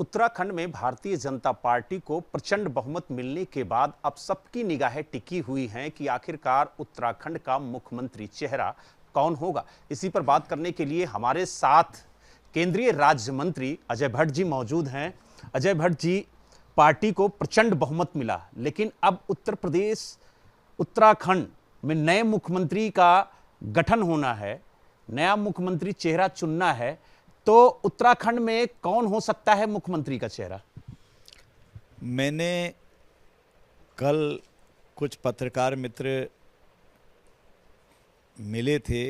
उत्तराखंड में भारतीय जनता पार्टी को प्रचंड बहुमत मिलने के बाद अब सबकी निगाहें टिकी हुई हैं कि आखिरकार उत्तराखंड का मुख्यमंत्री चेहरा कौन होगा। इसी पर बात करने के लिए हमारे साथ केंद्रीय राज्य मंत्री अजय भट्ट जी मौजूद हैं। अजय भट्ट जी, पार्टी को प्रचंड बहुमत मिला, लेकिन अब उत्तर प्रदेश उत्तराखंड में नए मुख्यमंत्री का गठन होना है, नया मुख्यमंत्री चेहरा चुनना है, तो उत्तराखंड में कौन हो सकता है मुख्यमंत्री का चेहरा? मैंने कल कुछ पत्रकार मित्र मिले थे,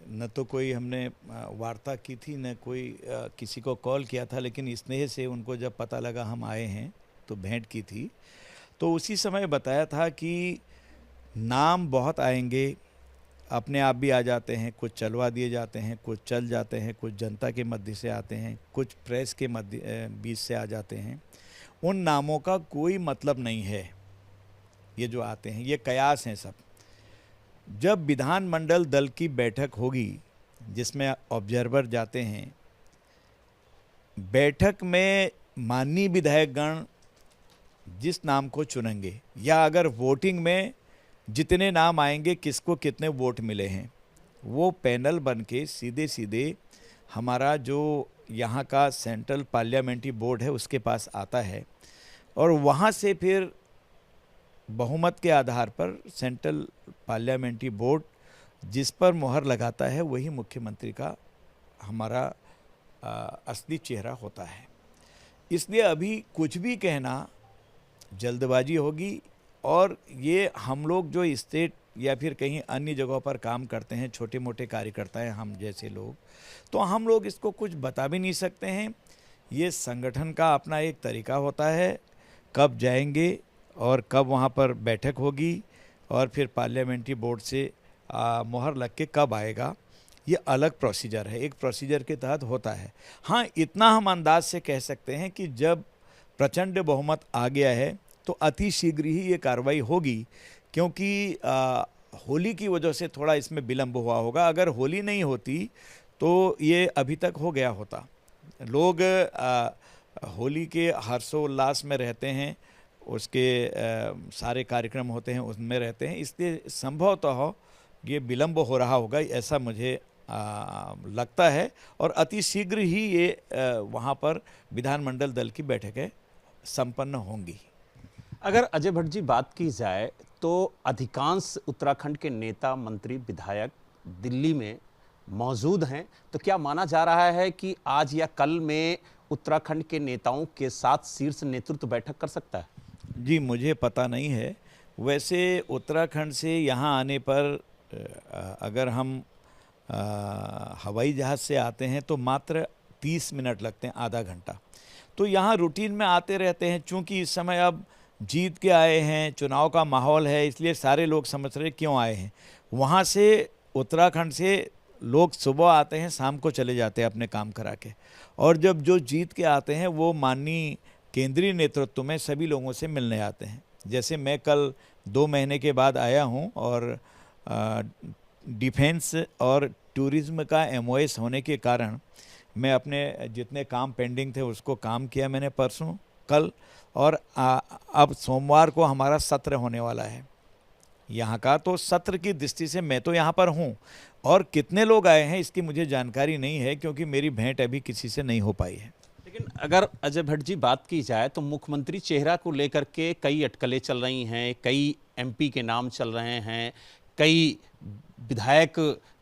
न तो कोई हमने वार्ता की थी, न कोई किसी को कॉल किया था, लेकिन स्नेह से उनको जब पता लगा हम आए हैं तो भेंट की थी। तो उसी समय बताया था कि नाम बहुत आएंगे, अपने आप भी आ जाते हैं, कुछ चलवा दिए जाते हैं, कुछ चल जाते हैं, कुछ जनता के मध्य से आते हैं, कुछ प्रेस के मध्य बीच से आ जाते हैं। उन नामों का कोई मतलब नहीं है। ये जो आते हैं ये कयास हैं सब। जब विधानमंडल दल की बैठक होगी जिसमें ऑब्जर्वर जाते हैं, बैठक में माननीय विधायकगण जिस नाम को चुनेंगे, या अगर वोटिंग में जितने नाम आएंगे किसको कितने वोट मिले हैं, वो पैनल बन के सीधे सीधे हमारा जो यहाँ का सेंट्रल पार्लियामेंट्री बोर्ड है उसके पास आता है, और वहाँ से फिर बहुमत के आधार पर सेंट्रल पार्लियामेंट्री बोर्ड जिस पर मोहर लगाता है वही मुख्यमंत्री का हमारा असली चेहरा होता है। इसलिए अभी कुछ भी कहना जल्दबाजी होगी, और ये हम लोग जो स्टेट या फिर कहीं अन्य जगहों पर काम करते हैं, छोटे मोटे कार्यकर्ता हैं हम जैसे लोग, तो हम लोग इसको कुछ बता भी नहीं सकते हैं। ये संगठन का अपना एक तरीका होता है, कब जाएंगे और कब वहाँ पर बैठक होगी और फिर पार्लियामेंट्री बोर्ड से मोहर लग के कब आएगा, ये अलग प्रोसीजर है, एक प्रोसीजर के तहत होता है। हाँ, इतना हम अंदाज से कह सकते हैं कि जब प्रचंड बहुमत आ गया है तो अति शीघ्र ही ये कार्रवाई होगी, क्योंकि होली की वजह से थोड़ा इसमें विलंब हुआ होगा। अगर होली नहीं होती तो ये अभी तक हो गया होता। लोग होली के हर्षोल्लास में रहते हैं, उसके सारे कार्यक्रम होते हैं उसमें रहते हैं, इसलिए संभवतः ये विलंब हो रहा होगा, ऐसा मुझे लगता है। और अति शीघ्र ही ये वहाँ पर विधानमंडल दल की बैठकें संपन्न होंगी। अगर अजय भट्ट जी बात की जाए तो अधिकांश उत्तराखंड के नेता, मंत्री, विधायक दिल्ली में मौजूद हैं, तो क्या माना जा रहा है कि आज या कल में उत्तराखंड के नेताओं के साथ शीर्ष नेतृत्व बैठक कर सकता है? जी, मुझे पता नहीं है। वैसे उत्तराखंड से यहाँ आने पर अगर हम हवाई जहाज़ से आते हैं तो मात्र 30 मिनट लगते हैं, आधा घंटा। तो यहाँ रूटीन में आते रहते हैं। चूँकि इस समय अब जीत के आए हैं, चुनाव का माहौल है, इसलिए सारे लोग समझ रहे क्यों आए हैं। वहाँ से उत्तराखंड से लोग सुबह आते हैं, शाम को चले जाते हैं अपने काम करा के, और जब जो जीत के आते हैं वो माननीय केंद्रीय नेतृत्व में सभी लोगों से मिलने आते हैं। जैसे मैं कल 2 महीने के बाद आया हूँ, और डिफेंस और टूरिज़्म का MOS होने के कारण मैं अपने जितने काम पेंडिंग थे उसको काम किया मैंने परसों, कल, और अब सोमवार को हमारा सत्र होने वाला है यहाँ का। तो सत्र की दृष्टि से मैं तो यहाँ पर हूँ, और कितने लोग आए हैं इसकी मुझे जानकारी नहीं है, क्योंकि मेरी भेंट अभी किसी से नहीं हो पाई है। लेकिन अगर अजय भट्ट जी बात की जाए तो मुख्यमंत्री चेहरा को लेकर के कई अटकलें चल रही हैं, कई MP के नाम चल रहे हैं, कई विधायक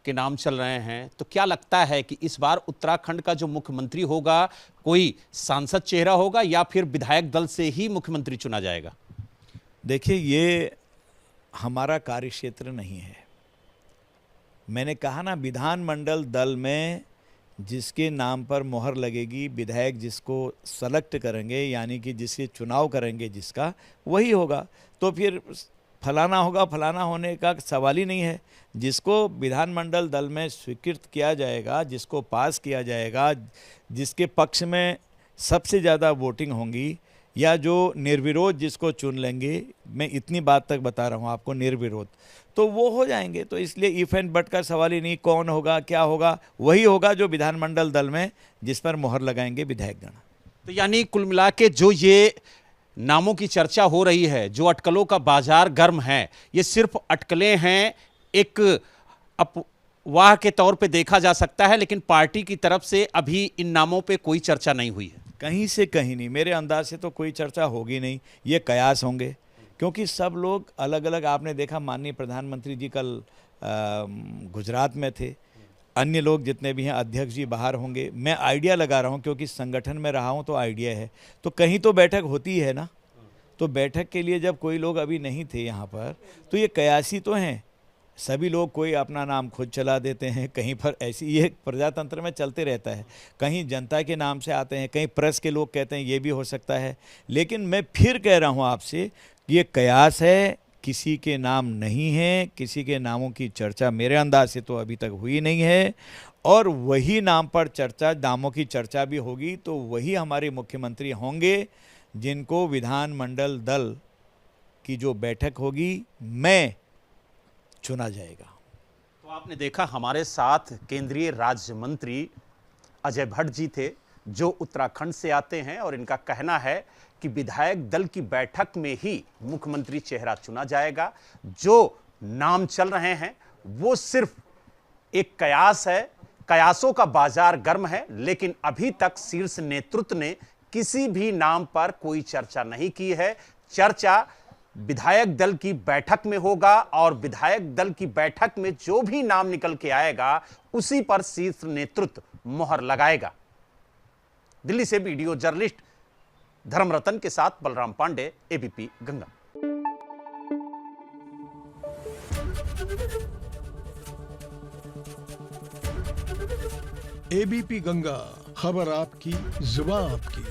के नाम चल रहे हैं, तो क्या लगता है कि इस बार उत्तराखंड का जो मुख्यमंत्री होगा कोई सांसद चेहरा होगा या फिर विधायक दल से ही मुख्यमंत्री चुना जाएगा? देखिए, ये हमारा कार्यक्षेत्र नहीं है। मैंने कहा ना, विधानमंडल दल में जिसके नाम पर मोहर लगेगी, विधायक जिसको सेलेक्ट करेंगे, यानी कि जिससे चुनाव करेंगे जिसका, वही होगा। तो फिर फलाना होगा, फलाना होने का सवाल ही नहीं है। जिसको विधानमंडल दल में स्वीकृत किया जाएगा, जिसको पास किया जाएगा, जिसके पक्ष में सबसे ज़्यादा वोटिंग होंगी, या जो निर्विरोध जिसको चुन लेंगे, मैं इतनी बात तक बता रहा हूँ आपको, निर्विरोध, तो वो हो जाएंगे। तो इसलिए इफ एंड बट का सवाल ही नहीं, कौन होगा क्या होगा, वही होगा जो विधानमंडल दल में जिस पर मोहर लगाएंगे विधायकगण। तो यानी कुल मिला के जो ये नामों की चर्चा हो रही है, जो अटकलों का बाजार गर्म है, ये सिर्फ अटकलें हैं, एक अफवाह के तौर पे देखा जा सकता है, लेकिन पार्टी की तरफ से अभी इन नामों पे कोई चर्चा नहीं हुई है। कहीं से कहीं नहीं, मेरे अंदाज से तो कोई चर्चा होगी नहीं, ये कयास होंगे, क्योंकि सब लोग अलग अलग, आपने देखा माननीय प्रधानमंत्री जी कल गुजरात में थे, अन्य लोग जितने भी हैं अध्यक्ष जी बाहर होंगे। मैं आइडिया लगा रहा हूँ क्योंकि संगठन में रहा हूँ तो आइडिया है, तो कहीं तो बैठक होती है ना, तो बैठक के लिए जब कोई लोग अभी नहीं थे यहाँ पर, तो ये कयासी तो हैं, सभी लोग कोई अपना नाम खुद चला देते हैं, कहीं पर ऐसी ये प्रजातंत्र में चलते रहता है, कहीं जनता के नाम से आते हैं, कहीं प्रेस के लोग कहते हैं, ये भी हो सकता है। लेकिन मैं फिर कह रहा हूँ आपसे, ये कयास है, किसी के नाम नहीं है, किसी के नामों की चर्चा मेरे अंदाज से तो अभी तक हुई नहीं है, और वही नाम पर चर्चा, नामों की चर्चा भी होगी तो वही हमारे मुख्यमंत्री होंगे जिनको विधानमंडल दल की जो बैठक होगी में चुना जाएगा। तो आपने देखा हमारे साथ केंद्रीय राज्य मंत्री अजय भट्ट जी थे, जो उत्तराखंड से आते हैं, और इनका कहना है कि विधायक दल की बैठक में ही मुख्यमंत्री चेहरा चुना जाएगा। जो नाम चल रहे हैं वो सिर्फ एक कयास है, कयासों का बाजार गर्म है, लेकिन अभी तक शीर्ष नेतृत्व ने किसी भी नाम पर कोई चर्चा नहीं की है। चर्चा विधायक दल की बैठक में होगा, और विधायक दल की बैठक में जो भी नाम निकल के आएगा उसी पर शीर्ष नेतृत्व मोहर लगाएगा। दिल्ली से वीडियो जर्नलिस्ट धर्मरतन के साथ बलराम पांडे, एबीपी गंगा। एबीपी गंगा, खबर आपकी, जुबान आपकी।